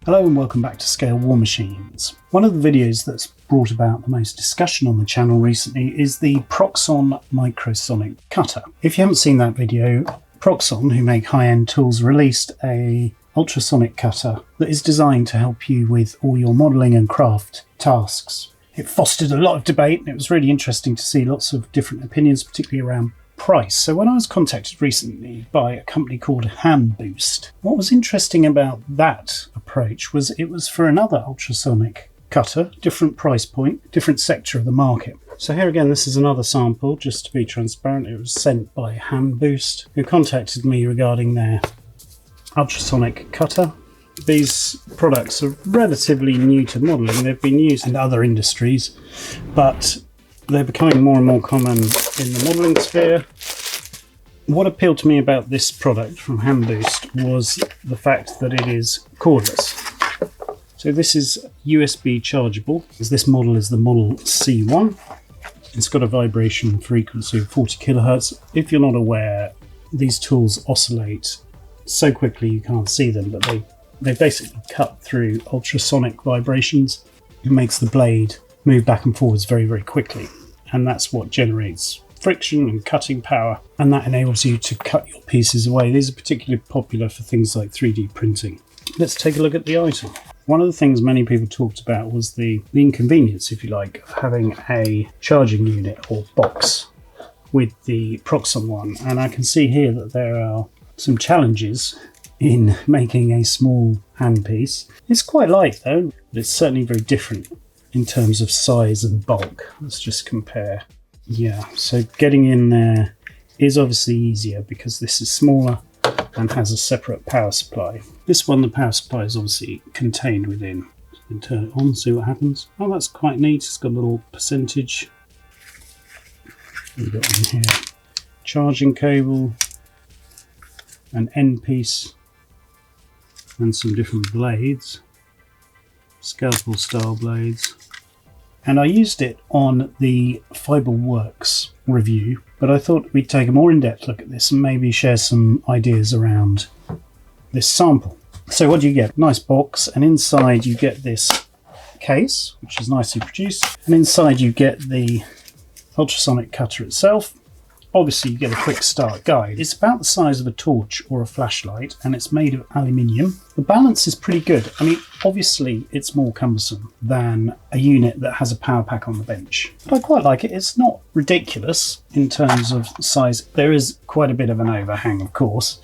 Hello and welcome back to Scale War Machines. One of the videos that's brought about the most discussion on the channel recently is the Proxxon microsonic cutter. If you haven't seen that video, Proxxon, who make high-end tools, released a ultrasonic cutter that is designed to help you with all your modelling and craft tasks. It fostered a lot of debate and it was really interesting to see lots of different opinions, particularly around price. So when I was contacted recently by a company called Hanboost, what was interesting about that approach was it was for another ultrasonic cutter, different price point, different sector of the market. So here again, this is another sample, just to be transparent. It was sent by Hanboost, who contacted me regarding their ultrasonic cutter. These products are relatively new to modelling. They've been used in other industries, but they're becoming more and more common in the modelling sphere. What appealed to me about this product from Hanboost was the fact that it is cordless. So this is USB chargeable, as this model is the model C1. It's got a vibration frequency of 40 kilohertz. If you're not aware, these tools oscillate so quickly you can't see them, but they basically cut through ultrasonic vibrations. It makes the blade move back and forwards very, very quickly. And that's what generates friction and cutting power. And that enables you to cut your pieces away. These are particularly popular for things like 3D printing. Let's take a look at the item. One of the things many people talked about was the inconvenience, if you like, of having a charging unit or box with the Proxxon one. And I can see here that there are some challenges in making a small handpiece. It's quite light though, but it's certainly very different in terms of size and bulk. Let's just compare. Yeah, so getting in there is obviously easier because this is smaller and has a separate power supply. This one, the power supply is obviously contained within. So we can turn it on, see what happens. Oh, that's quite neat. It's got a little percentage. We've got in here charging cable, an end piece, and some different blades, scalpel style blades. And I used it on the Fiberworks review, but I thought we'd take a more in-depth look at this and maybe share some ideas around this sample. So what do you get? Nice box, and inside you get this case, which is nicely produced, and inside you get the ultrasonic cutter itself. Obviously you get a quick start guide. It's about the size of a torch or a flashlight, and it's made of aluminium. The balance is pretty good. I mean, obviously it's more cumbersome than a unit that has a power pack on the bench, but I quite like it. It's not ridiculous in terms of size. There is quite a bit of an overhang, of course,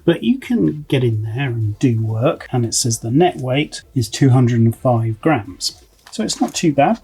but you can get in there and do work. And it says the net weight is 205 grams. So it's not too bad.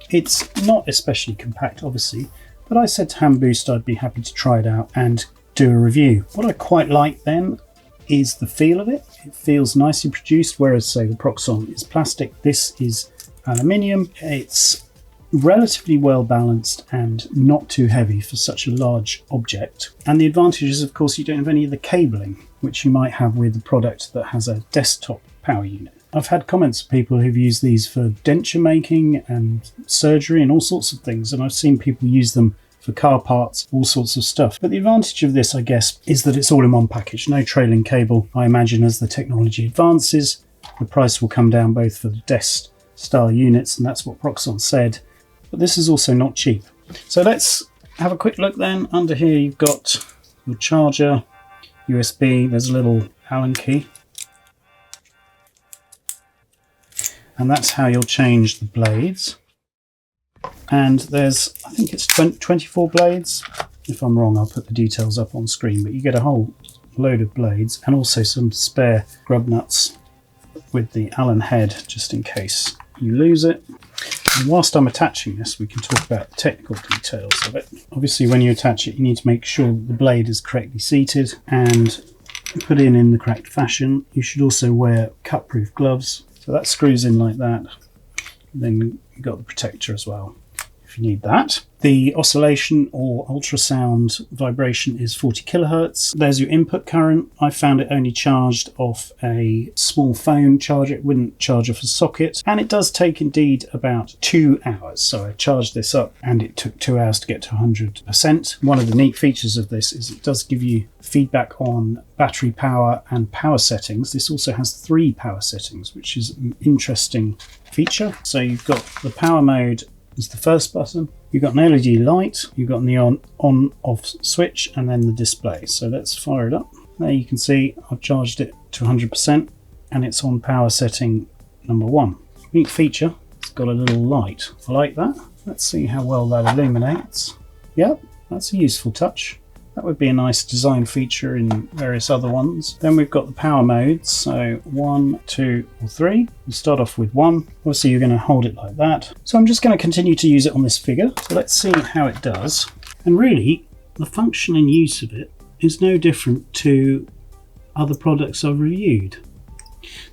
It's not especially compact, obviously, but I said to Hanboost I'd be happy to try it out and do a review. What I quite like then is the feel of it. It feels nicely produced, whereas say the Proxxon is plastic. This is aluminium. It's relatively well balanced and not too heavy for such a large object. And the advantage is, of course, you don't have any of the cabling, which you might have with a product that has a desktop power unit. I've had comments of people who've used these for denture making and surgery and all sorts of things, and I've seen people use them for car parts, all sorts of stuff. But the advantage of this, I guess, is that it's all in one package, no trailing cable. I imagine as the technology advances, the price will come down both for the desk style units, and that's what Proxxon said, but this is also not cheap. So let's have a quick look then. Under here you've got your charger, USB, there's a little Allen key. And that's how you'll change the blades. And there's, I think it's 24 blades. If I'm wrong, I'll put the details up on screen, but you get a whole load of blades and also some spare grub nuts with the Allen head, just in case you lose it. And whilst I'm attaching this, we can talk about the technical details of it. Obviously, when you attach it, you need to make sure that the blade is correctly seated and put in the correct fashion. You should also wear cut-proof gloves. So that screws in like that. Then you've got the protector as well. if you need that. The oscillation or ultrasound vibration is 40 kilohertz. There's your input current. I found it only charged off a small phone charger. It wouldn't charge off a socket. And it does take indeed about 2 hours. So I charged this up and it took 2 hours to get to 100%. One of the neat features of this is it does give you feedback on battery power and power settings. This also has 3 power settings, which is an interesting feature. So you've got the power mode is the first button. You've got an LED light, you've got the on-off switch, and then the display. So let's fire it up. There you can see I've charged it to 100% and it's on power setting number 1. Neat feature, it's got a little light. I like that. Let's see how well that illuminates. Yep, that's a useful touch. That would be a nice design feature in various other ones. Then we've got the power modes, so 1, 2, or 3. We'll start off with 1. Obviously you're going to hold it like that. So I'm just going to continue to use it on this figure. So let's see how it does. And really, the function and use of it is no different to other products I've reviewed.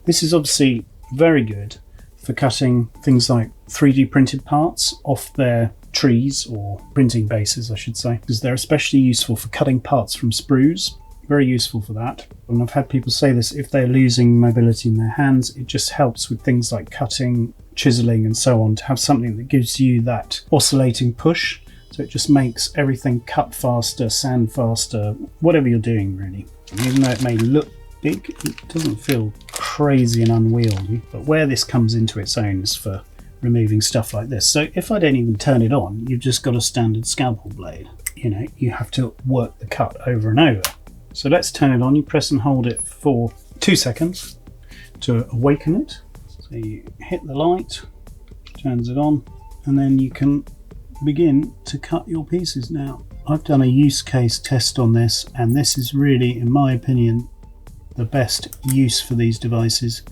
This is obviously very good for cutting things like 3D printed parts off their trees, or printing bases I should say, because they're especially useful for cutting parts from sprues. Very useful for that. And I've had people say this, if they're losing mobility in their hands, it just helps with things like cutting, chiseling and so on, to have something that gives you that oscillating push. So it just makes everything cut faster, sand faster, whatever you're doing really. And even though it may look big, it doesn't feel crazy and unwieldy. But where this comes into its own is for removing stuff like this. So if I don't even turn it on, you've just got a standard scalpel blade. You know, you have to work the cut over and over. So let's turn it on. You press and hold it for 2 seconds to awaken it. So you hit the light, turns it on, and then you can begin to cut your pieces. Now, I've done a use case test on this, and this is really, in my opinion, the best use for these devices.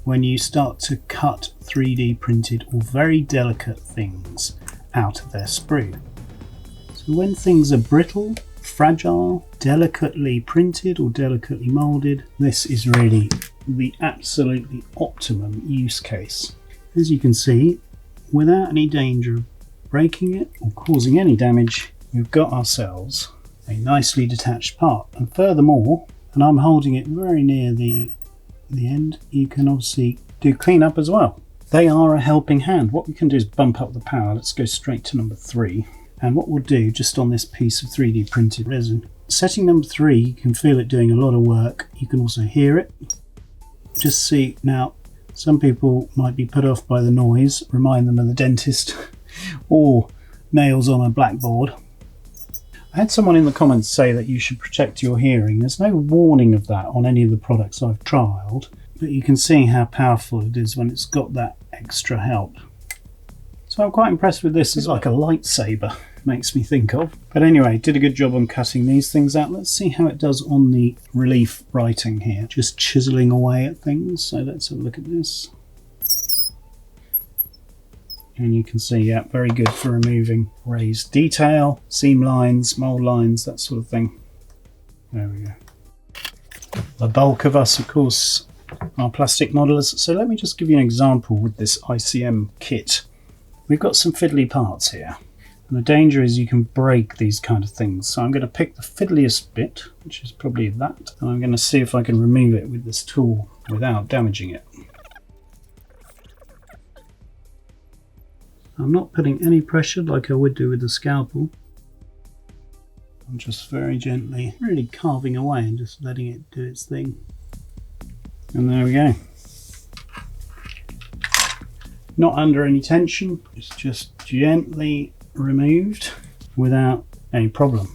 When you start to cut 3D printed or very delicate things out of their sprue. So when things are brittle, fragile, delicately printed or delicately molded, this is really the absolutely optimum use case. As you can see, without any danger of breaking it or causing any damage, we've got ourselves a nicely detached part. And furthermore, and I'm holding it very near the end, you can obviously do cleanup as well. They are a helping hand. What we can do is bump up the power. Let's go straight to number 3. And what we'll do, just on this piece of 3D printed resin, setting number 3, you can feel it doing a lot of work. You can also hear it. Just see, now some people might be put off by the noise, remind them of the dentist, or nails on a blackboard. I had someone in the comments say that you should protect your hearing. There's no warning of that on any of the products I've trialed, but you can see how powerful it is when it's got that extra help. So I'm quite impressed with this. It's like a lightsaber, makes me think of. But anyway, did a good job on cutting these things out. Let's see how it does on the relief writing here. Just chiseling away at things. So let's have a look at this. And you can see, yeah, very good for removing raised detail, seam lines, mold lines, that sort of thing. There we go. The bulk of us, of course, are plastic modelers. So let me just give you an example with this ICM kit. We've got some fiddly parts here. And the danger is you can break these kind of things. So I'm going to pick the fiddliest bit, which is probably that. And I'm going to see if I can remove it with this tool without damaging it. I'm not putting any pressure like I would do with the scalpel. I'm just very gently, really carving away and just letting it do its thing. And there we go. Not under any tension, it's just gently removed without any problem.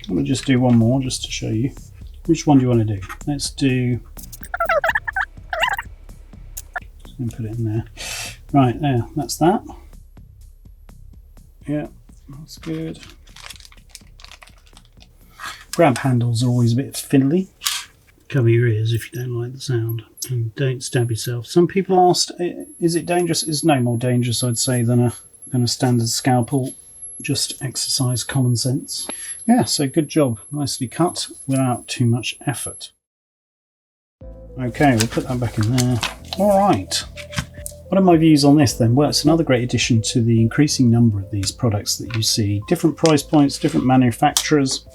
I'm going to just do one more just to show you. Which one do you want to do? Let's do... Just put it in there. Right, there, that's that. Yeah, that's good. Grab handles are always a bit fiddly. Cover your ears if you don't like the sound. And don't stab yourself. Some people asked, is it dangerous? It's no more dangerous, I'd say, than a standard scalpel. Just exercise common sense. Yeah, so good job. Nicely cut without too much effort. Okay, we'll put that back in there. All right. What are my views on this then? Well, it's another great addition to the increasing number of these products that you see. Different price points, different manufacturers.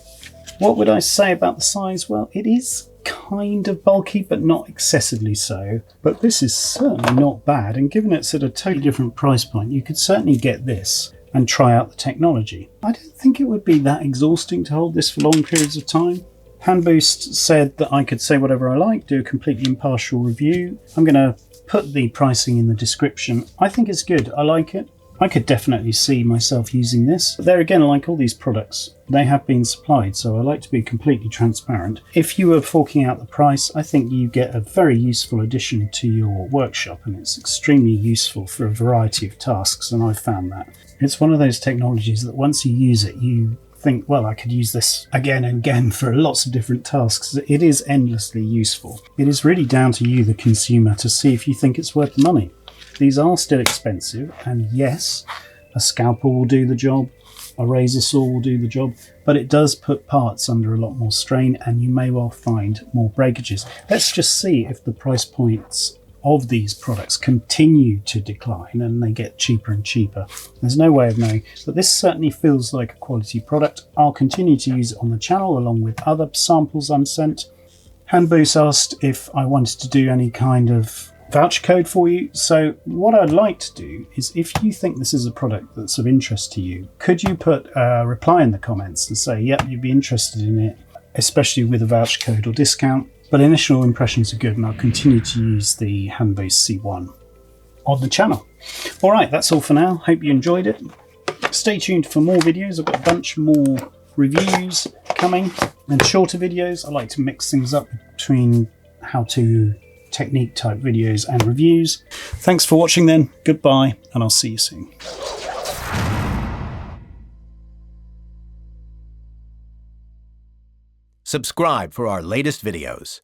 What would I say about the size? Well, it is kind of bulky, but not excessively so. But this is certainly not bad, and given it's at a totally different price point, you could certainly get this and try out the technology. I don't think it would be that exhausting to hold this for long periods of time. Hanboost said that I could say whatever I like, do a completely impartial review. I'm going to put the pricing in the description. I think it's good. I like it. I could definitely see myself using this. But there again, like all these products, they have been supplied, so I like to be completely transparent. If you were forking out the price, I think you get a very useful addition to your workshop, and it's extremely useful for a variety of tasks, and I've found that. It's one of those technologies that once you use it, you think, well, I could use this again and again for lots of different tasks. It is endlessly useful. It is really down to you, the consumer, to see if you think it's worth the money. These are still expensive, and yes, a scalpel will do the job, a razor saw will do the job, but it does put parts under a lot more strain, and you may well find more breakages. Let's just see if the price points of these products continue to decline and they get cheaper and cheaper. There's no way of knowing, but this certainly feels like a quality product. I'll continue to use it on the channel along with other samples I'm sent. Hanboost asked if I wanted to do any kind of voucher code for you. So what I'd like to do is, if you think this is a product that's of interest to you, could you put a reply in the comments and say, yep, you'd be interested in it, especially with a voucher code or discount. But initial impressions are good, and I'll continue to use the Hanboost C1 on the channel. All right, that's all for now. Hope you enjoyed it. Stay tuned for more videos. I've got a bunch more reviews coming and shorter videos. I like to mix things up between how-to technique type videos and reviews. Thanks for watching then. Goodbye, and I'll see you soon. Subscribe for our latest videos.